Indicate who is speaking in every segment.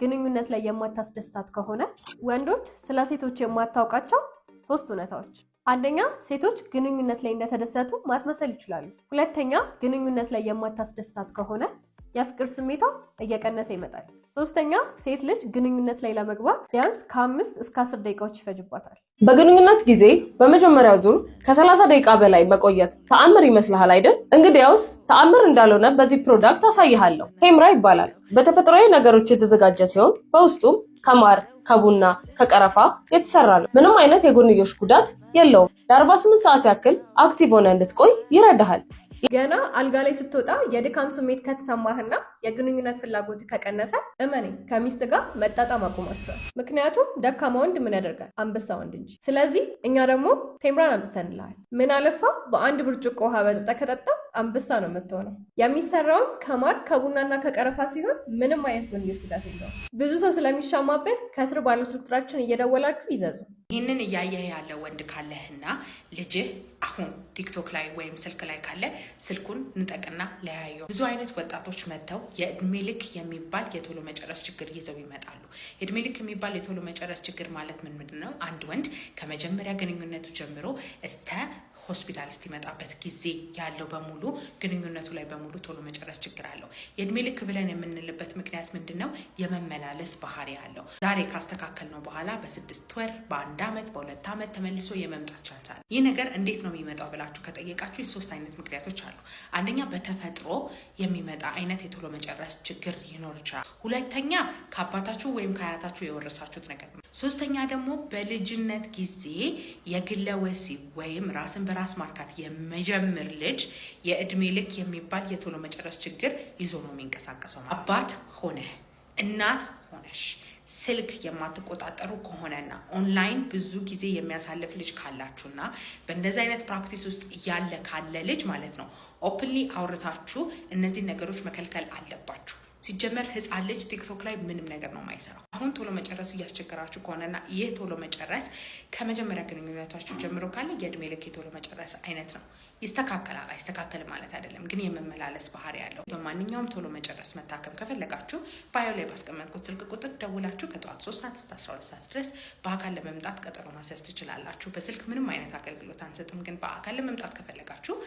Speaker 1: ግንኙነት ላይ የማታስደስታት ከሆነ ወንዶች ስለ ሴቶች የማታውቃቸው 3 እውነታዎች። አንደኛ ሴቶች ግንኙነት ላይ እንደተደሰቱ ማስመሰል ይችላሉ። ሁለተኛ ግንኙነት ላይ የማታስደስታት ከሆነ የፍቅር ስሜቷ እየቀነሰ ይመጣል። ሶስተኛ ሴት ልጅ ግንኙነት ላይ ለመግባት ቢያንስ ከ5 እስከ 10 ደቂቃዎች ይፈጅባታል።
Speaker 2: በግንኙነት ጊዜ በመጀመሪያው ዙር ከ30 ደቂቃ በላይ መቆየት ተአምር ይመስልሃል አይደል? እንግዲያውስ ተአምር እንዳልሆነ በዚህ ፕሮዳክት አሳይሃለሁ። ቴምራ ይባላል። በተፈጥሯዊ ነገሮች የተዘጋጀ ሲሆን በውስጡም ከማር፣ ከቡና፣ ከቀረፋ የተሰራ ነው። ምንም አይነት የጎንዮሽ ጉዳት የለውም። ለ48 ሰዓት ያክል አክቲቭ ሆነ እንድትቆይ ይረዳሃል።
Speaker 1: ገና አልጋ ላይ ስትወጣ የድካም ስሜት ከተሰማህና የግንኙነት ፍላጎት ከቀነሰ እመኔ ከሚስት ጋር መጣጣም አቁማችኋል። ምክንያቱም ደካማ ወንድ ምን ያደርጋል? አንበሳ ወንድ እንጂ። ስለዚህ እኛ ደግሞ ቴምራን አምጥተንልሃል። ምን አለፋ በአንድ ብርጭቆ ውሃ በጠጣ ከጠጣ አንበሳ ነው የምትሆነው። የሚሰራውም ከማር ከቡናና ከቀረፋ ሲሆን ምንም አይነት ጎንዮሽ ጉዳት የለውም። ብዙ ሰው ስለሚሻማበት ከስር ባለው ስልክ ቁጥራችን እየደወላችሁ ይዘዙ።
Speaker 3: ይህንን እያየህ ያለ ወንድ ካለህና ልጅህ አሁን ቲክቶክ ላይ ወይም ስልክ ላይ ካለ ስልኩን ንጠቅና ለያየው። ብዙ አይነት ወጣቶች መጥተው የእድሜ ልክ የሚባል የቶሎ መጨረስ ችግር ይዘው ይመጣሉ። የእድሜ ልክ የሚባል የቶሎ መጨረስ ችግር ማለት ምንድን ነው? አንድ ወንድ ከመጀመሪያ ግንኙነቱ ጀምሮ እስተ ሆስፒታል እስኪመጣበት ጊዜ ያለው በሙሉ ግንኙነቱ ላይ በሙሉ ቶሎ መጨረስ ችግር አለው። የእድሜ ልክ ብለን የምንልበት ምክንያት ምንድነው? የመመላለስ ባህሪ አለው። ዛሬ ካስተካከል ነው በኋላ በ6 ወር፣ በ1 ዓመት፣ በ2 ዓመት ተመልሶ የመምጣት ቻንስ አለ። ይህ ነገር እንዴት ነው የሚመጣው ብላችሁ ከጠየቃችሁ 3 አይነት ምክንያቶች አሉ። አንደኛ በተፈጥሮ የሚመጣ አይነት የቶሎ መጨረስ ችግር ይኖር ይችላል። ሁለተኛ ከአባታችሁ ወይም ከአያታችሁ የወረሳችሁት ነገር ነው። ሶስተኛ ደግሞ በልጅነት ጊዜ የግለ ወሲብ ወይም ራስን በራስ ማርካት የመጀመር ልጅ የእድሜ ልክ የሚባል የቶሎ መጨረስ ችግር ይዞ ነው የሚንቀሳቀሰው። አባት ሆነ እናት ሆነሽ ስልክ የማትቆጣጠሩ ከሆነና ኦንላይን ብዙ ጊዜ የሚያሳልፍ ልጅ ካላችሁና በእንደዚህ አይነት ፕራክቲስ ውስጥ ያለ ካለ ልጅ ማለት ነው ኦፕንሊ አውርታችሁ እነዚህ ነገሮች መከልከል አለባችሁ። ሲጀመር ህፃን ልጅ ቲክቶክ ላይ ምንም ነገር ነው የማይሰራው። አሁን ቶሎ መጨረስ እያስቸገራችሁ ከሆነና ይህ ቶሎ መጨረስ ከመጀመሪያ ግንኙነታችሁ ጀምሮ ካለ የእድሜ ልክ የቶሎ መጨረስ አይነት ነው። ይስተካከላል፣ አይስተካከልም ማለት አይደለም፣ ግን የመመላለስ ባህሪ ያለው። በማንኛውም ቶሎ መጨረስ መታከም ከፈለጋችሁ ባዮ ላይ ባስቀመጥኩት ስልክ ቁጥር ደውላችሁ ከጠዋት 3 ሰዓት እስከ 12 ሰዓት ድረስ በአካል ለመምጣት ቀጠሮ ማስያዝ ትችላላችሁ። በስልክ ምንም አይነት አገልግሎት አንሰጥም፣ ግን በአካል ለመምጣት ከፈለጋችሁ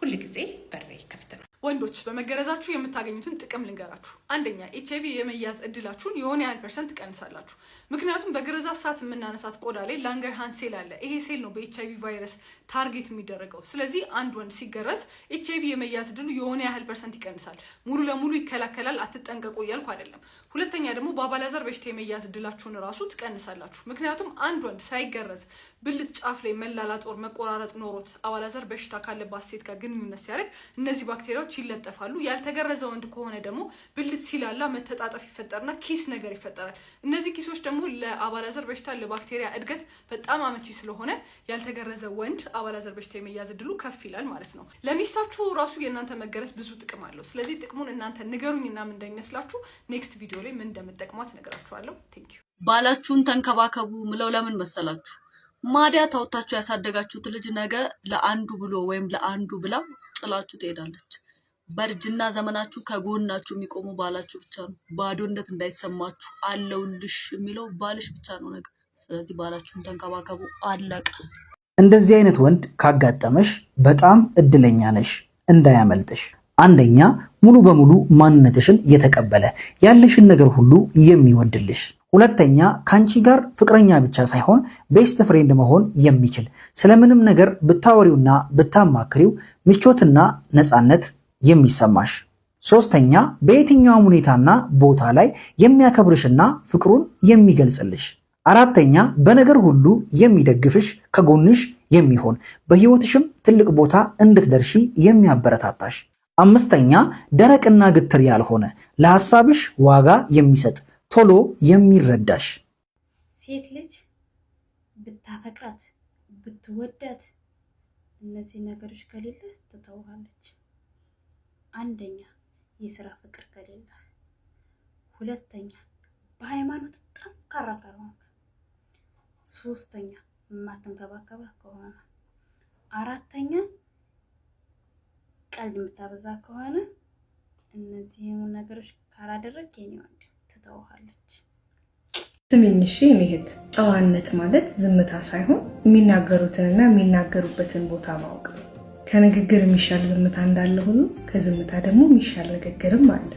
Speaker 3: ሁል ጊዜ በሬ ክፍት ነው።
Speaker 4: ወንዶች በመገረዛችሁ የምታገኙትን ጥቅም ልንገራችሁ። አንደኛ ኤችአይቪ የመያዝ እድላችሁን የሆነ ያህል % ቀንሳላችሁ። ምክንያቱም በግርዛት ሰዓት የምናነሳት ቆዳ ላይ ላንገርሃንስ ሴል አለ። ይሄ ሴል ነው በኤችአይቪ ቫይረስ ታርጌት የሚደረገው። ስለዚህ አንድ ወንድ ሲገረዝ ኤችአይቪ የመያዝ እድሉ የሆነ ያህል % ይቀንሳል። ሙሉ ለሙሉ ይከላከላል፣ አትጠንቀቁ እያልኩ አይደለም። ሁለተኛ ደግሞ በአባላዘር በሽታ የመያዝ እድላችሁን ራሱ ትቀንሳላችሁ። ምክንያቱም አንድ ወንድ ሳይገረዝ ብልት ጫፍ ላይ መላላጥ ወር መቆራረጥ ኖሮት አባላዘር በሽታ ካለባት ሴት ጋር ግንኙነት ሲያደርግ እነዚህ ባክቴሪያዎች ይለጠፋሉ። ያልተገረዘ ወንድ ከሆነ ደግሞ ብልት ሲላላ መተጣጠፍ ይፈጠርና ኪስ ነገር ይፈጠራል። እነዚህ ኪሶች ደግሞ ለአባላዘር በሽታ ለባክቴሪያ እድገት በጣም አመቺ ስለሆነ ያልተገረዘ ወንድ አባላዘር በሽታ የመያዝ እድሉ ከፍ ይላል ማለት ነው። ለሚስታችሁ ራሱ የእናንተ መገረዝ ብዙ ጥቅም አለው። ስለዚህ ጥቅሙን እናንተ ንገሩኝና ምን እንደሚመስላችሁ ኔክስት ቪዲዮ ላይ ምን እንደምትጠቅሟት ነገራችኋለሁ። ቴንክ ዩ።
Speaker 5: ባላችሁን ተንከባከቡ ምለው ለምን መሰላችሁ? ማዲያ ታውታችሁ ያሳደጋችሁት ልጅ ነገ ለአንዱ ብሎ ወይም ለአንዱ ብላ ጥላችሁ ትሄዳለች። በእርጅና ዘመናችሁ ከጎናችሁ የሚቆሙ ባላችሁ ብቻ ነው። ባዶነት እንዳይሰማችሁ አለውልሽ የሚለው ባልሽ ብቻ ነው ነገ። ስለዚህ ባላችሁን ተንከባከቡ። አለቀ።
Speaker 6: እንደዚህ አይነት ወንድ ካጋጠመሽ በጣም እድለኛ ነሽ፣ እንዳያመልጥሽ። አንደኛ ሙሉ በሙሉ ማንነትሽን የተቀበለ ያለሽን ነገር ሁሉ የሚወድልሽ። ሁለተኛ ካንቺ ጋር ፍቅረኛ ብቻ ሳይሆን ቤስት ፍሬንድ መሆን የሚችል ስለምንም ነገር ብታወሪውና ብታማክሪው ምቾትና ነፃነት የሚሰማሽ። ሶስተኛ በየትኛውም ሁኔታና ቦታ ላይ የሚያከብርሽና ፍቅሩን የሚገልጽልሽ። አራተኛ በነገር ሁሉ የሚደግፍሽ፣ ከጎንሽ የሚሆን በህይወትሽም ትልቅ ቦታ እንድትደርሺ የሚያበረታታሽ። አምስተኛ ደረቅና ግትር ያልሆነ ለሐሳብሽ ዋጋ የሚሰጥ ቶሎ የሚረዳሽ።
Speaker 7: ሴት ልጅ ብታፈቅራት ብትወዳት እነዚህ ነገሮች ከሌለ ትተውሃለች። አንደኛ የሥራ ፍቅር ከሌለ፣ ሁለተኛ በሃይማኖት ጠንካራ ካልሆንክ፣ ሶስተኛ የማትንከባከባ ከሆነ፣ አራተኛ ቀልድ የምታበዛ ከሆነ እነዚህን ነገሮች ካላደረግ የኔ ወንድ ትተውሃለች።
Speaker 8: ስሚኝ እሺ እህት፣ ጨዋነት ማለት ዝምታ ሳይሆን የሚናገሩትንና የሚናገሩበትን ቦታ ማወቅ ነው። ከንግግር የሚሻል ዝምታ እንዳለ ሁሉ ከዝምታ ደግሞ የሚሻል ንግግርም አለ።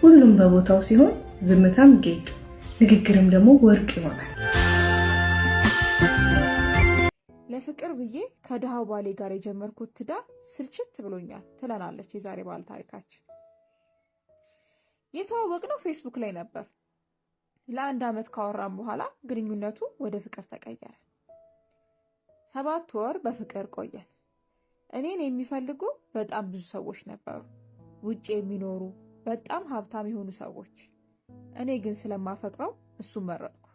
Speaker 8: ሁሉም በቦታው ሲሆን ዝምታም ጌጥ፣ ንግግርም ደግሞ ወርቅ ይሆናል።
Speaker 9: ለፍቅር ብዬ ከድሃው ባሌ ጋር የጀመርኩት ትዳር ስልችት ብሎኛል ትለናለች የዛሬ ባል ታሪካችን። የተዋወቅነው ፌስቡክ ላይ ነበር። ለ1 ዓመት ካወራን በኋላ ግንኙነቱ ወደ ፍቅር ተቀየረ። 7 ወር በፍቅር ቆየን። እኔን የሚፈልጉ በጣም ብዙ ሰዎች ነበሩ፣ ውጭ የሚኖሩ በጣም ሀብታም የሆኑ ሰዎች። እኔ ግን ስለማፈቅረው እሱን መረጥኩ።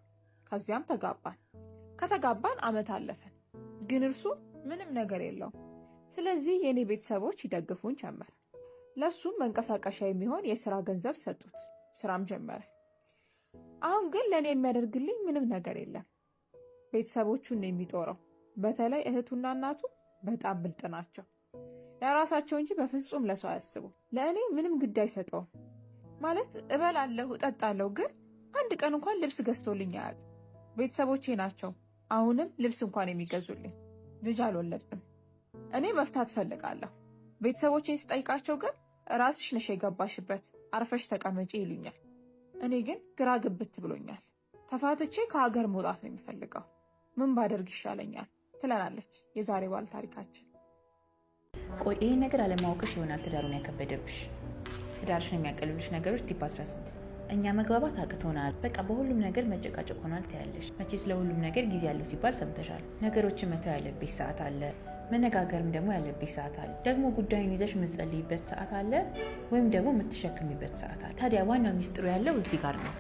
Speaker 9: ከዚያም ተጋባን። ከተጋባን ዓመት አለፈን፣ ግን እርሱ ምንም ነገር የለውም። ስለዚህ የኔ ቤተሰቦች ይደግፉን ጀመር። ለሱም መንቀሳቀሻ የሚሆን የሥራ ገንዘብ ሰጡት፣ ስራም ጀመረ። አሁን ግን ለእኔ የሚያደርግልኝ ምንም ነገር የለም። ቤተሰቦቹን ነው የሚጦረው። በተለይ እህቱና እናቱ በጣም ብልጥ ናቸው። ለራሳቸው እንጂ በፍጹም ለሰው አያስቡ። ለእኔ ምንም ግድ አይሰጠውም። ማለት እበላለሁ፣ እጠጣለሁ፣ ግን አንድ ቀን እንኳን ልብስ ገዝቶልኝ አያውቅም። ቤተሰቦቼ ናቸው አሁንም ልብስ እንኳን የሚገዙልኝ። ልጅ አልወለድንም። እኔ መፍታት ፈልጋለሁ። ቤተሰቦቼን ስጠይቃቸው ግን ራስሽ ነሽ የገባሽበት፣ አርፈሽ ተቀመጪ ይሉኛል። እኔ ግን ግራ ግብት ብሎኛል። ተፋትቼ ከሀገር መውጣት ነው የሚፈልገው። ምን ባደርግ ይሻለኛል ትለናለች የዛሬ ባል ታሪካችን።
Speaker 10: ቆይ ይሄ ነገር አለማወቅሽ ይሆናል ትዳሩን ያከበደብሽ። ትዳርሽን የሚያቀልሉሽ ነገሮች ቲፕ 16 እኛ መግባባት አቅቶናል፣ በቃ በሁሉም ነገር መጨቃጨቅ ሆኗል ትያለሽ። መቼስ ለሁሉም ነገር ጊዜ ያለው ሲባል ሰምተሻል። ነገሮችን መተው ያለብሽ ሰዓት አለ፣ መነጋገርም ደግሞ ያለብሽ ሰዓት አለ። ደግሞ ጉዳዩን ይዘሽ የምትጸልይበት ሰዓት አለ፣ ወይም ደግሞ የምትሸክሚበት ሰዓት አለ። ታዲያ ዋናው ሚስጥሩ ያለው እዚህ ጋር ነው።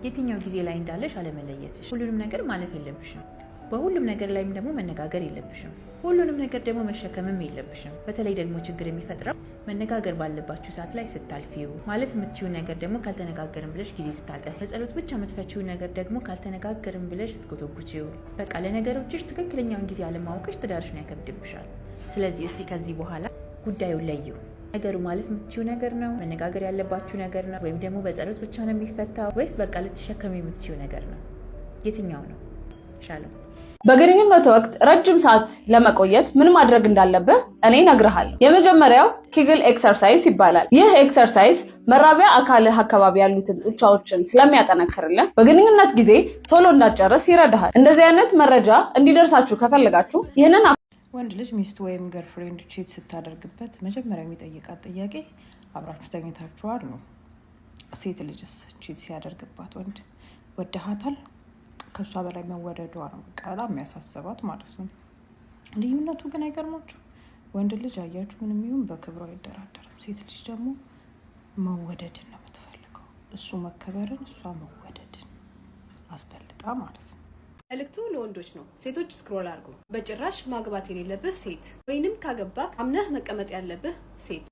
Speaker 10: የትኛው ጊዜ ላይ እንዳለሽ አለመለየትሽ። ሁሉንም ነገር ማለፍ የለብሽም። በሁሉም ነገር ላይም ደግሞ መነጋገር የለብሽም። ሁሉንም ነገር ደግሞ መሸከምም የለብሽም። በተለይ ደግሞ ችግር የሚፈጥረው መነጋገር ባለባችሁ ሰዓት ላይ ስታልፊው፣ ማለፍ የምትችይው ነገር ደግሞ ካልተነጋገርን ብለሽ ጊዜ ስታጠፊ፣ በጸሎት ብቻ የምትፈቺው ነገር ደግሞ ካልተነጋገርን ብለሽ ስትጎተጉቺው፣ በቃ ለነገሮችሽ ትክክለኛውን ጊዜ አለማወቅሽ ትዳርሽን ያከብድብሻል። ስለዚህ እስቲ ከዚህ በኋላ ጉዳዩን ለዩ። ነገሩ ማለፍ የምትችይው ነገር ነው፣ መነጋገር ያለባችሁ ነገር ነው፣ ወይም ደግሞ በጸሎት ብቻ ነው የሚፈታው፣ ወይስ በቃ ልትሸከም የምትችይው ነገር ነው? የትኛው ነው?
Speaker 2: በግንኙነት ወቅት ረጅም ሰዓት ለመቆየት ምን ማድረግ እንዳለብህ እኔ እነግርሃለሁ። የመጀመሪያው ኪግል ኤክሰርሳይዝ ይባላል። ይህ ኤክሰርሳይዝ መራቢያ አካልህ አካባቢ ያሉትን ጡንቻዎችን ስለሚያጠነክርልን በግንኙነት ጊዜ ቶሎ እንዳትጨርስ ይረዳሃል። እንደዚህ አይነት መረጃ እንዲደርሳችሁ ከፈለጋችሁ ይህንን
Speaker 11: ወንድ ልጅ ሚስቱ ወይም ገርፍሬንድ ቺት ስታደርግበት መጀመሪያ የሚጠይቃት ጥያቄ አብራችሁ ተኝታችኋል ነው። ሴት ልጅስ ቺት ሲያደርግባት ወንድ ወደሃታል? ከሷ በላይ መወደዷ ነው በጣም የሚያሳስባት ማለት ነው። ልዩነቱ ግን አይገርማችሁ? ወንድ ልጅ አያችሁ ምንም ይሁን በክብሩ አይደራደርም። ሴት ልጅ ደግሞ መወደድን ነው የምትፈልገው። እሱ መከበርን፣ እሷ መወደድን አስበልጣ ማለት ነው።
Speaker 12: መልእክቱ ለወንዶች ነው። ሴቶች ስክሮል አድርጉ። በጭራሽ ማግባት የሌለብህ ሴት ወይንም ካገባክ አምነህ መቀመጥ ያለብህ ሴት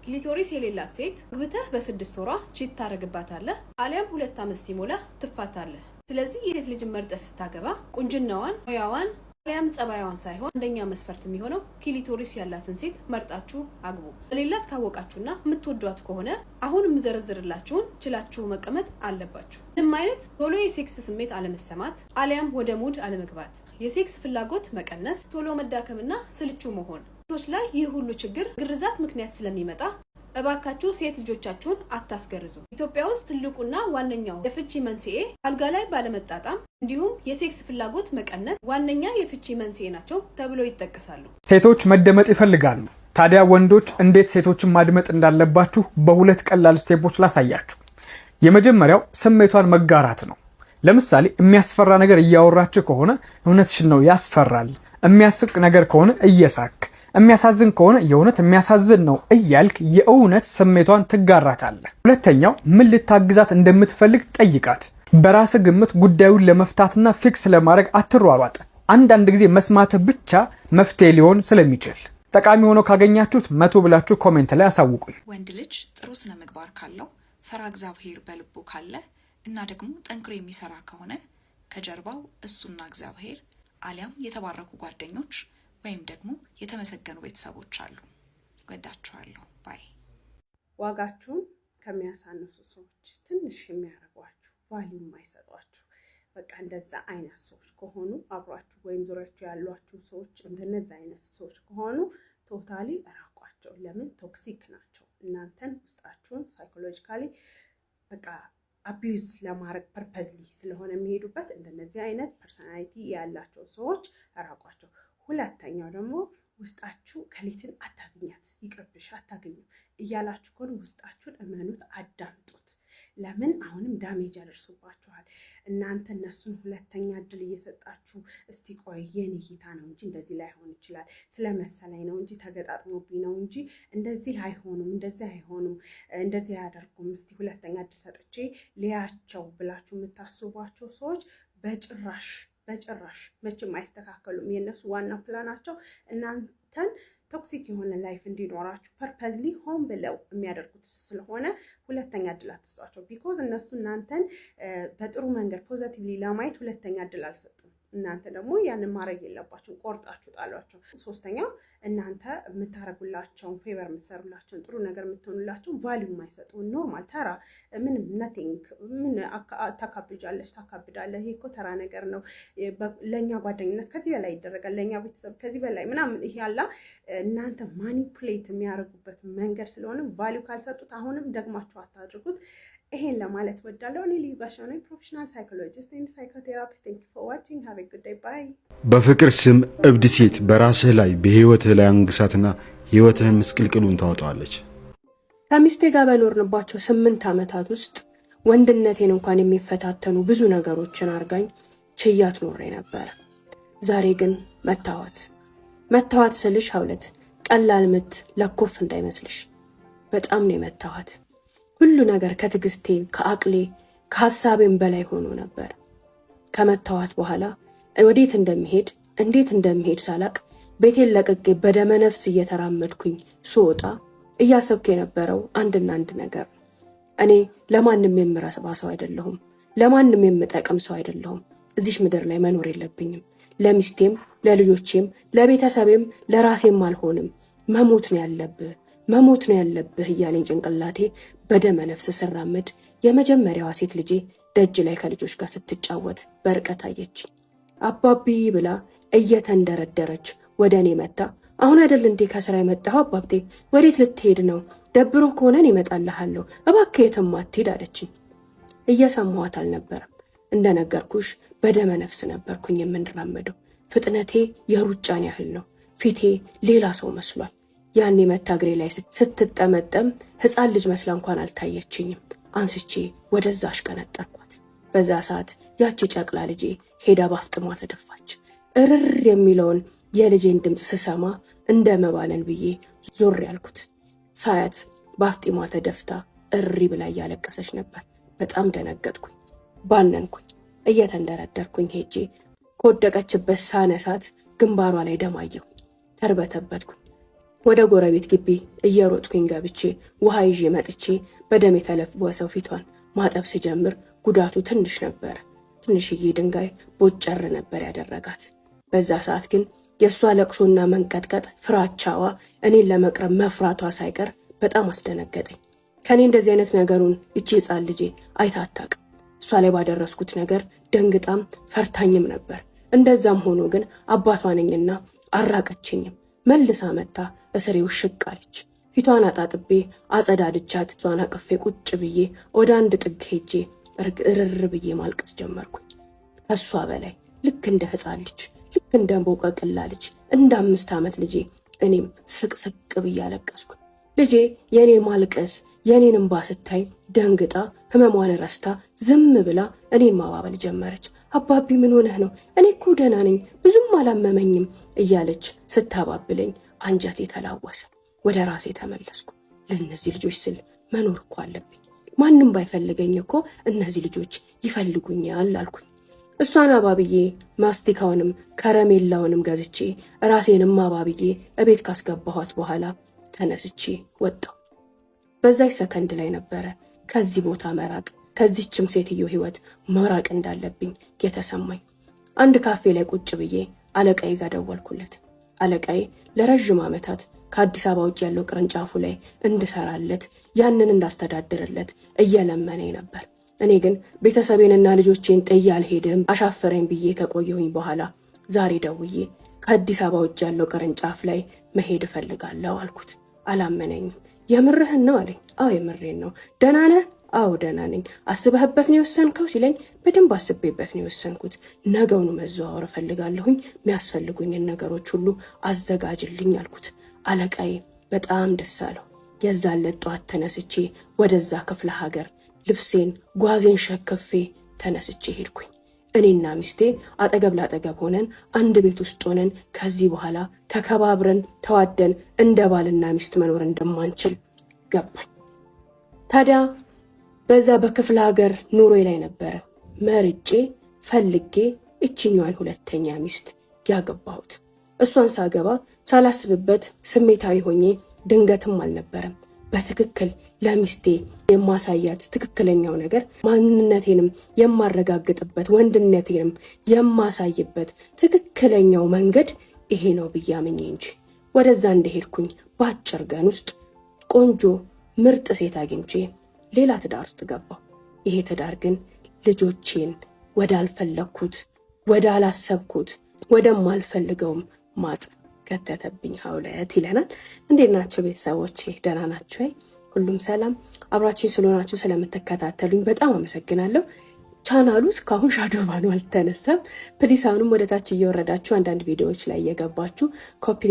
Speaker 12: ክሊቶሪስ የሌላት ሴት አግብተህ በ6 ወሯ ቺት ታደርግባታለህ፣ አሊያም 2 ዓመት ሲሞላ ትፋታለህ። ስለዚህ የሴት ልጅ መርጠህ ስታገባ ቁንጅናዋን፣ ሙያዋን አሊያም ጸባያዋን ሳይሆን አንደኛ መስፈርት የሚሆነው ክሊቶሪስ ያላትን ሴት መርጣችሁ አግቡ። በሌላት ካወቃችሁና የምትወዷት ከሆነ አሁን የምዘረዝርላችሁን ችላችሁ መቀመጥ አለባችሁ። ምንም አይነት ቶሎ የሴክስ ስሜት አለመሰማት አሊያም ወደ ሙድ አለመግባት፣ የሴክስ ፍላጎት መቀነስ፣ ቶሎ መዳከምና ስልቹ መሆን። ሴቶች ላይ ይህ ሁሉ ችግር ግርዛት ምክንያት ስለሚመጣ እባካችሁ ሴት ልጆቻችሁን አታስገርዙ። ኢትዮጵያ ውስጥ ትልቁና ዋነኛው የፍቺ መንስኤ አልጋ ላይ ባለመጣጣም እንዲሁም የሴክስ ፍላጎት መቀነስ ዋነኛ የፍቺ መንስኤ ናቸው ተብለው ይጠቀሳሉ።
Speaker 13: ሴቶች መደመጥ ይፈልጋሉ። ታዲያ ወንዶች እንዴት ሴቶችን ማድመጥ እንዳለባችሁ በሁለት ቀላል ስቴፖች ላሳያችሁ። የመጀመሪያው ስሜቷን መጋራት ነው። ለምሳሌ የሚያስፈራ ነገር እያወራችሁ ከሆነ እውነትሽን ነው ያስፈራል፣ የሚያስቅ ነገር ከሆነ እየሳክ፣ የሚያሳዝን ከሆነ የእውነት የሚያሳዝን ነው እያልክ የእውነት ስሜቷን ትጋራታለህ። ሁለተኛው ምን ልታግዛት እንደምትፈልግ ጠይቃት። በራስ ግምት ጉዳዩን ለመፍታትና ፊክስ ለማድረግ አትሯሯጥ። አንዳንድ ጊዜ መስማት ብቻ መፍትሄ ሊሆን ስለሚችል ጠቃሚ ሆኖ ካገኛችሁት 100 ብላችሁ ኮሜንት ላይ አሳውቁኝ።
Speaker 14: ወንድ ልጅ ጥሩ ስነ ምግባር ካለው፣ ፈራ እግዚአብሔር በልቡ ካለ እና ደግሞ ጠንክሮ የሚሰራ ከሆነ ከጀርባው እሱና እግዚአብሔር አሊያም የተባረኩ ጓደኞች ወይም ደግሞ የተመሰገኑ ቤተሰቦች አሉ። ወዳችኋለሁ ባይ።
Speaker 7: ዋጋችሁን ከሚያሳንሱ ሰዎች ትንሽ የሚያረጓችሁ ቫልዩ የማይሰጧችሁ በቃ እንደዛ አይነት ሰዎች ከሆኑ አብሯችሁ ወይም ዙሪያችሁ ያሏችሁ ሰዎች እንደነዛ አይነት ሰዎች ከሆኑ ቶታሊ እራቋቸው። ለምን ቶክሲክ ናቸው። እናንተን ውስጣችሁን ሳይኮሎጂካሊ በቃ አቢዩዝ ለማድረግ ፐርፐዝሊ ስለሆነ የሚሄዱበት እንደነዚህ አይነት ፐርሰናሊቲ ያላቸው ሰዎች እራቋቸው። ሁለተኛው ደግሞ ውስጣችሁ ከሊትን አታገኛት፣ ይቅርብሽ፣ አታገኙ እያላችሁ ከሆነ ውስጣችሁን እመኑት፣ አዳምጡት። ለምን አሁንም ዳሜጅ ያደርሱባችኋል። እናንተ እነሱን ሁለተኛ እድል እየሰጣችሁ እስቲ ቆይ የኔ ጌታ ነው እንጂ እንደዚህ ላይሆን ይችላል፣ ስለመሰለኝ ነው እንጂ ተገጣጥሞብኝ ነው እንጂ እንደዚህ አይሆኑም፣ እንደዚህ አይሆኑም፣ እንደዚህ አያደርጉም፣ እስቲ ሁለተኛ እድል ሰጥቼ ሊያቸው ብላችሁ የምታስቧቸው ሰዎች በጭራሽ መቼም አይስተካከሉም። የእነሱ ዋና ፕላናቸው እናንተን ቶክሲክ የሆነ ላይፍ እንዲኖራችሁ ፐርፐዝሊ ሆን ብለው የሚያደርጉት ስለሆነ ሁለተኛ እድል አትስጧቸው። ቢኮዝ እነሱ እናንተን በጥሩ መንገድ ፖዘቲቭሊ ለማየት ሁለተኛ እድል አልሰጡም። እናንተ ደግሞ ያንን ማድረግ የለባችሁም፣ ቆርጣችሁ ጣሏቸው። ሶስተኛው እናንተ የምታረጉላቸውን ፌቨር የምትሰሩላቸውን ጥሩ ነገር የምትሆኑላቸውን ቫልዩ የማይሰጡ ኖርማል ተራ ምንም ነቲንግ ምን ታካብጃለች ታካብዳለህ፣ ይሄ እኮ ተራ ነገር ነው፣ ለእኛ ጓደኝነት ከዚህ በላይ ይደረጋል፣ ለእኛ ቤተሰብ ከዚህ በላይ ምናምን፣ ይሄ ያላ እናንተ ማኒፑሌት የሚያደርጉበት መንገድ ስለሆነ ቫልዩ ካልሰጡት አሁንም ደግማችሁ አታድርጉት። ይሄን ለማለት ወዳለሁ። እኔ ልዩ ጋሻው ነኝ፣ ፕሮፌሽናል ሳይኮሎጂስት ኤንድ ሳይኮቴራፒስት። ቴንክ ዩ ፎር ዋቺንግ፣ ሃቭ ኤ ጉድ ዴይ፣ ባይ።
Speaker 15: በፍቅር ስም እብድ ሴት በራስህ ላይ በህይወትህ ላይ አንግሳትና ህይወትህን ምስቅልቅሉን ታወጣዋለች።
Speaker 16: ከሚስቴ ጋር በኖርንባቸው 8 ዓመታት ውስጥ ወንድነቴን እንኳን የሚፈታተኑ ብዙ ነገሮችን አርጋኝ ችያት ኖሬ ነበር። ዛሬ ግን መታዋት ስልሽ ሀውለት ቀላል ምት ለኮፍ እንዳይመስልሽ፣ በጣም ነው የመታዋት። ሁሉ ነገር ከትዕግስቴ ከአቅሌ ከሐሳቤም በላይ ሆኖ ነበር። ከመታዋት በኋላ ወዴት እንደሚሄድ እንዴት እንደሚሄድ ሳላቅ ቤቴን ለቅቄ በደመ ነፍስ እየተራመድኩኝ ስወጣ እያሰብኩ የነበረው አንድና አንድ ነገር፣ እኔ ለማንም የምረባ ሰው አይደለሁም፣ ለማንም የምጠቅም ሰው አይደለሁም። እዚሽ ምድር ላይ መኖር የለብኝም። ለሚስቴም ለልጆቼም ለቤተሰቤም ለራሴም አልሆንም። መሞት ነው ያለብህ እያለኝ ጭንቅላቴ በደመ ነፍስ ስራመድ የመጀመሪያዋ ሴት ልጄ ደጅ ላይ ከልጆች ጋር ስትጫወት በርቀት አየች። አባቢ ብላ እየተንደረደረች ወደ እኔ መጣ። አሁን አይደል እንዴ ከስራ የመጣኸው አባብቴ? ወዴት ልትሄድ ነው? ደብሮ ከሆነን ይመጣልሃለሁ፣ እባክህ የትም አትሄድ አለችኝ። እየሰማኋት አልነበረም። እንደነገርኩሽ በደመ ነፍስ ነበርኩኝ የምንራመደው። ፍጥነቴ የሩጫን ያህል ነው። ፊቴ ሌላ ሰው መስሏል። ያኔ መታግሬ ላይ ስትጠመጠም ሕፃን ልጅ መስላ እንኳን አልታየችኝም። አንስቼ ወደዛ አሽቀነጠርኳት። በዛ ሰዓት ያቺ ጨቅላ ልጄ ሄዳ ባፍጥሟ ተደፋች። እርር የሚለውን የልጄን ድምፅ ስሰማ እንደ መባነን ብዬ ዞር ያልኩት ሳያት ባፍጢሟ ተደፍታ እሪ ብላ እያለቀሰች ነበር። በጣም ደነገጥኩኝ፣ ባነንኩኝ። እየተንደረደርኩኝ ሄጄ ከወደቀችበት ሳነሳት ግንባሯ ላይ ደም አየሁ። ተርበተበትኩኝ። ወደ ጎረቤት ግቢ እየሮጥኩኝ ገብቼ ውሃ ይዤ መጥቼ በደም የተለወሰው ፊቷን ማጠብ ስጀምር ጉዳቱ ትንሽ ነበር። ትንሽዬ ድንጋይ ቦጨር ነበር ያደረጋት። በዛ ሰዓት ግን የእሷ ለቅሶና መንቀጥቀጥ፣ ፍራቻዋ፣ እኔን ለመቅረብ መፍራቷ ሳይቀር በጣም አስደነገጠኝ። ከኔ እንደዚህ አይነት ነገሩን እቺ ሕፃን ልጄ አይታ አታውቅም። እሷ ላይ ባደረስኩት ነገር ደንግጣም ፈርታኝም ነበር። እንደዛም ሆኖ ግን አባቷ ነኝና አራቀችኝም። መልሳ መታ እስሬው ሽቅ አለች። ፊቷን አጣጥቤ አጸዳድቻት እሷን አቅፌ ቁጭ ብዬ ወደ አንድ ጥግ ሄጄ እርር ብዬ ማልቀስ ጀመርኩኝ። ከሷ በላይ ልክ እንደ ሕፃን ልጅ፣ ልክ እንደ ቦቀቅላ ልጅ፣ እንደ 5 ዓመት ልጄ እኔም ስቅስቅ ብዬ አለቀስኩ። ልጄ የኔን ማልቀስ የኔን እንባ ስታይ ደንግጣ ህመሟን ረስታ ዝም ብላ እኔን ማባበል ጀመረች። አባቢ ምን ሆነህ ነው? እኔ እኮ ደህና ነኝ፣ ብዙም አላመመኝም እያለች ስታባብለኝ አንጀቴ ተላወሰ። ወደ ራሴ ተመለስኩ። ለእነዚህ ልጆች ስል መኖር እኮ አለብኝ። ማንም ባይፈልገኝ እኮ እነዚህ ልጆች ይፈልጉኛል አልኩኝ። እሷን አባብዬ ማስቲካውንም ከረሜላውንም ገዝቼ ራሴንም አባብዬ እቤት ካስገባኋት በኋላ ተነስቼ ወጣሁ። በዛች ሰከንድ ላይ ነበረ ከዚህ ቦታ መራቅ፣ ከዚህችም ሴትዮ ህይወት መራቅ እንዳለብኝ የተሰማኝ። አንድ ካፌ ላይ ቁጭ ብዬ አለቃዬ ጋር ደወልኩለት። አለቃዬ ለረጅም ዓመታት ከአዲስ አበባ ውጭ ያለው ቅርንጫፉ ላይ እንድሰራለት ያንን እንዳስተዳድርለት እየለመነኝ ነበር። እኔ ግን ቤተሰቤንና ልጆቼን ጥዬ አልሄድም አሻፈረኝ ብዬ ከቆየሁኝ በኋላ ዛሬ ደውዬ ከአዲስ አበባ ውጭ ያለው ቅርንጫፍ ላይ መሄድ እፈልጋለሁ አልኩት። አላመነኝም። የምርህን ነው አለኝ። አዎ የምሬን ነው። ደህና ነህ? አዎ ደህና ነኝ። አስበህበት ነው የወሰንከው ሲለኝ በደንብ አስቤበት ነው የወሰንኩት። ነገውኑ መዘዋወር እፈልጋለሁኝ፣ የሚያስፈልጉኝን ነገሮች ሁሉ አዘጋጅልኝ አልኩት። አለቃዬ በጣም ደስ አለው። የዛን ዕለት ጠዋት ተነስቼ ወደዛ ክፍለ ሀገር ልብሴን ጓዜን ሸክፌ ተነስቼ ሄድኩኝ። እኔና ሚስቴ አጠገብ ላጠገብ ሆነን አንድ ቤት ውስጥ ሆነን ከዚህ በኋላ ተከባብረን ተዋደን እንደ ባልና ሚስት መኖር እንደማንችል ገባኝ። ታዲያ በዛ በክፍለ ሀገር ኑሮዬ ላይ ነበረ መርጬ ፈልጌ እችኛዋን ሁለተኛ ሚስት ያገባሁት። እሷን ሳገባ ሳላስብበት ስሜታዊ ሆኜ ድንገትም አልነበረም። በትክክል ለሚስቴ የማሳያት ትክክለኛው ነገር ማንነቴንም የማረጋግጥበት ወንድነቴንም የማሳይበት ትክክለኛው መንገድ ይሄ ነው ብዬ አምኜ እንጂ ወደዛ እንደሄድኩኝ በአጭር ቀን ውስጥ ቆንጆ ምርጥ ሴት አግኝቼ ሌላ ትዳር ውስጥ ገባሁ። ይሄ ትዳር ግን ልጆቼን ወዳልፈለግኩት ወዳላሰብኩት ወደማልፈልገውም ማጥ ከተተብኝ ሀውለት ይለናል። እንዴት ናቸው ቤተሰቦቼ? ደህና ናችሁ? ሁሉም ሰላም? አብራችሁ ስለሆናችሁ ስለምትከታተሉኝ በጣም አመሰግናለሁ። ቻናሉ እስካሁን ሻዶ ባኑ አልተነሳም። ፕሊስ አሁንም ወደ ታች እየወረዳችሁ አንዳንድ ቪዲዮዎች ላይ እየገባችሁ ኮፒ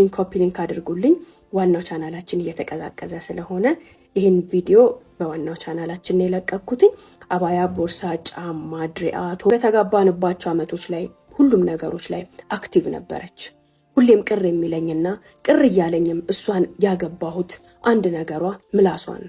Speaker 16: ሊንክ አድርጉልኝ። ዋናው ቻናላችን እየተቀዛቀዘ ስለሆነ ይህን ቪዲዮ በዋናው ቻናላችን የለቀኩትኝ። አባያ፣ ቦርሳ፣ ጫማ፣ ድሪያቶ በተጋባንባቸው አመቶች ላይ ሁሉም ነገሮች ላይ አክቲቭ ነበረች። ሁሌም ቅር የሚለኝና ቅር እያለኝም እሷን ያገባሁት አንድ ነገሯ ምላሷን።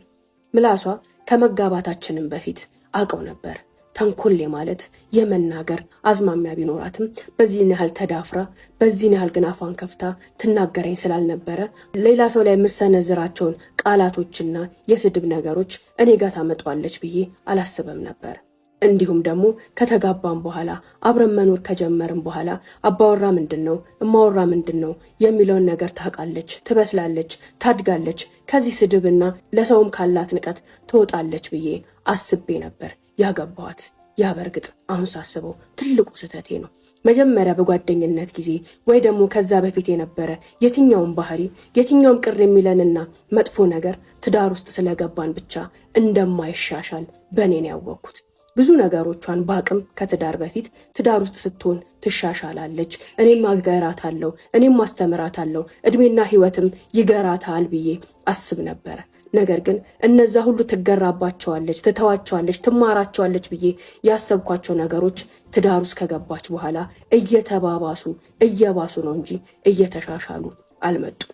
Speaker 16: ምላሷ ከመጋባታችንም በፊት አውቀው ነበር። ተንኮሌ ማለት የመናገር አዝማሚያ ቢኖራትም በዚህን ያህል ተዳፍራ በዚህን ያህል ግን አፏን ከፍታ ትናገረኝ ስላልነበረ ሌላ ሰው ላይ የምሰነዝራቸውን ቃላቶችና የስድብ ነገሮች እኔ ጋር ታመጣዋለች ብዬ አላስበም ነበር። እንዲሁም ደግሞ ከተጋባን በኋላ አብረን መኖር ከጀመርን በኋላ አባወራ ምንድነው እማወራ ምንድነው የሚለውን ነገር ታውቃለች፣ ትበስላለች፣ ታድጋለች። ከዚህ ስድብና ለሰውም ካላት ንቀት ትወጣለች ብዬ አስቤ ነበር ያገባኋት። ያ በርግጥ አሁን ሳስበው ትልቁ ስህተቴ ነው። መጀመሪያ በጓደኝነት ጊዜ ወይ ደግሞ ከዛ በፊት የነበረ የትኛውም ባህሪ የትኛውም ቅር የሚለንና መጥፎ ነገር ትዳር ውስጥ ስለገባን ብቻ እንደማይሻሻል በእኔን ያወቅኩት። ብዙ ነገሮቿን በአቅም ከትዳር በፊት ትዳር ውስጥ ስትሆን ትሻሻላለች፣ እኔም አገራታለሁ፣ እኔም ማስተምራታለሁ፣ እድሜና ህይወትም ይገራታል ብዬ አስብ ነበረ። ነገር ግን እነዛ ሁሉ ትገራባቸዋለች፣ ትተዋቸዋለች፣ ትማራቸዋለች ብዬ ያሰብኳቸው ነገሮች ትዳር ውስጥ ከገባች በኋላ እየባሱ ነው እንጂ እየተሻሻሉ አልመጡም።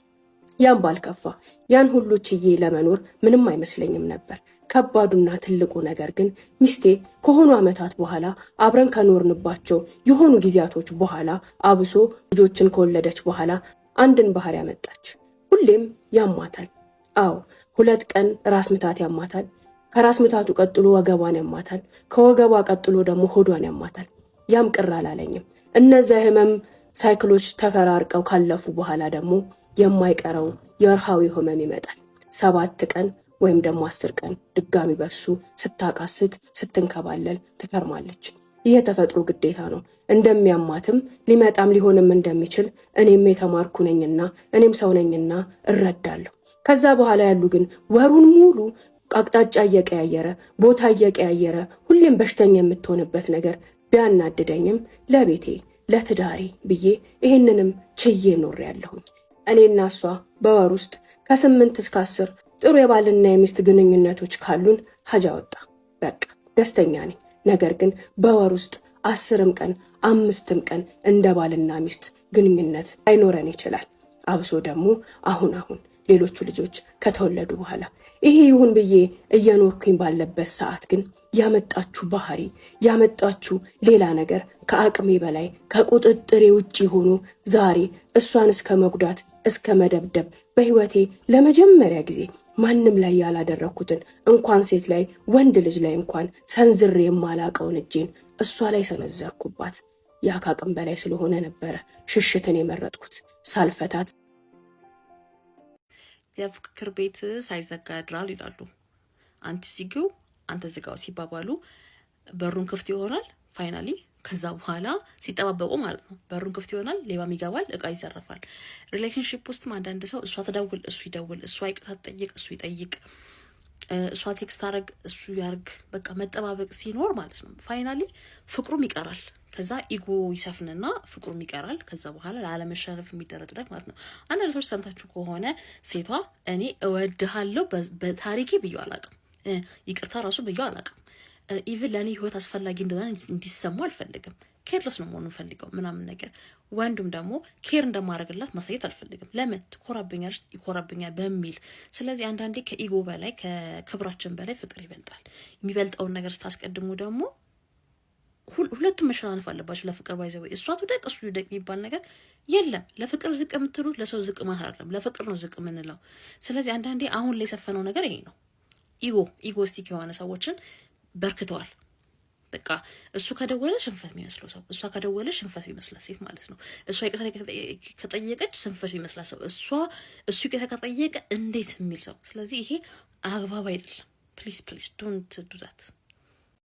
Speaker 16: ያን ባልከፋ ያን ሁሉ ችዬ ለመኖር ምንም አይመስለኝም ነበር። ከባዱና ትልቁ ነገር ግን ሚስቴ ከሆኑ ዓመታት በኋላ አብረን ከኖርንባቸው የሆኑ ጊዜያቶች በኋላ አብሶ ልጆችን ከወለደች በኋላ አንድን ባህሪ ያመጣች። ሁሌም ያማታል። አዎ 2 ቀን ራስ ምታት ያማታል። ከራስ ምታቱ ቀጥሎ ወገቧን ያማታል። ከወገቧ ቀጥሎ ደግሞ ሆዷን ያማታል። ያም ቅር አላለኝም። እነዚያ የህመም ሳይክሎች ተፈራርቀው ካለፉ በኋላ ደግሞ የማይቀረው የወርሃዊ ህመም ይመጣል። 7 ቀን ወይም ደግሞ 10 ቀን ድጋሚ በሱ ስታቃስት ስትንከባለል ትከርማለች። ይህ የተፈጥሮ ግዴታ ነው። እንደሚያማትም ሊመጣም ሊሆንም እንደሚችል እኔም የተማርኩ ነኝና እኔም ሰው ነኝና እረዳለሁ። ከዛ በኋላ ያሉ ግን ወሩን ሙሉ አቅጣጫ እየቀያየረ ቦታ እየቀያየረ ሁሌም በሽተኛ የምትሆንበት ነገር ቢያናድደኝም ለቤቴ ለትዳሬ ብዬ ይህንንም ችዬ ኖሬያለሁኝ። እኔና እሷ በወር ውስጥ ከ8 እስከ 10 ጥሩ የባልና የሚስት ግንኙነቶች ካሉን ሀጃ ወጣ። በቃ ደስተኛ ነኝ። ነገር ግን በወር ውስጥ 10ም ቀን 5ም ቀን እንደ ባልና ሚስት ግንኙነት አይኖረን ይችላል። አብሶ ደግሞ አሁን ሌሎቹ ልጆች ከተወለዱ በኋላ ይሄ ይሁን ብዬ እየኖርኩኝ ባለበት ሰዓት ግን ያመጣችሁ ባህሪ ያመጣችሁ ሌላ ነገር ከአቅሜ በላይ ከቁጥጥሬ ውጪ ሆኖ ዛሬ እሷን እስከ መጉዳት እስከ መደብደብ በህይወቴ ለመጀመሪያ ጊዜ ማንም ላይ ያላደረኩትን እንኳን ሴት ላይ ወንድ ልጅ ላይ እንኳን ሰንዝሬ የማላቀውን እጄን እሷ ላይ ሰነዘርኩባት። ያ ከአቅም በላይ ስለሆነ ነበረ ሽሽትን የመረጥኩት ሳልፈታት።
Speaker 17: የፍክክር ቤት ሳይዘጋ ያድራል ይላሉ። አንተ ዝጊው አንተ ዝጋው ሲባባሉ በሩን ክፍት ይሆናል ፋይናሊ። ከዛ በኋላ ሲጠባበቁ ማለት ነው በሩን ክፍት ይሆናል፣ ሌባም ይገባል፣ እቃ ይዘረፋል። ሪሌሽንሺፕ ውስጥም አንዳንድ ሰው እሷ ትደውል እሱ ይደውል፣ እሷ ይቅርታ ትጠይቅ እሱ ይጠይቅ፣ እሷ ቴክስት አረግ እሱ ያርግ፣ በቃ መጠባበቅ ሲኖር ማለት ነው ፋይናሊ ፍቅሩም ይቀራል። ከዛ ኢጎ ይሰፍንና ፍቅሩም ይቀራል። ከዛ በኋላ ላለመሸነፍ የሚደረግ ማለት ነው። አንዳንድ ሰዎች ሰምታችሁ ከሆነ ሴቷ እኔ እወድሃለሁ በታሪኬ ብዬው አላውቅም፣ ይቅርታ ራሱ ብዬው አላውቅም፣ ኢቭን ለእኔ ህይወት አስፈላጊ እንደሆነ እንዲሰሙ አልፈልግም፣ ኬርለስ ነው መሆኑ ፈልገው ምናምን ነገር። ወንዱም ደግሞ ኬር እንደማድረግላት ማሳየት አልፈልግም። ለምን ትኮራብኛለች፣ ይኮራብኛል በሚል። ስለዚህ አንዳንዴ ከኢጎ በላይ ከክብራችን በላይ ፍቅር ይበልጣል። የሚበልጠውን ነገር ስታስቀድሙ ደግሞ ሁለቱም መሸናነፍ አለባቸው ለፍቅር። ባይዘው እሷ ትውደቅ እሱ ይውደቅ የሚባል ነገር የለም። ለፍቅር ዝቅ የምትሉት ለሰው ዝቅ ማለት አይደለም፣ ለፍቅር ነው ዝቅ የምንለው። ስለዚህ አንዳንዴ አሁን ላይ የሰፈነው ነገር ይሄ ነው። ኢጎስቲክ የሆነ ሰዎችን በርክተዋል። በቃ እሱ ከደወለ ሽንፈት የሚመስለው ሰው፣ እሷ ከደወለ ሽንፈት የሚመስላት ሴት ማለት ነው። እሷ ይቅርታ ከጠየቀች ሽንፈት የሚመስላት ሰው፣ እሱ ይቅርታ ከጠየቀ እንዴት የሚል ሰው። ስለዚህ ይሄ አግባብ አይደለም። ፕሊዝ ዶንት ዱ ዛት።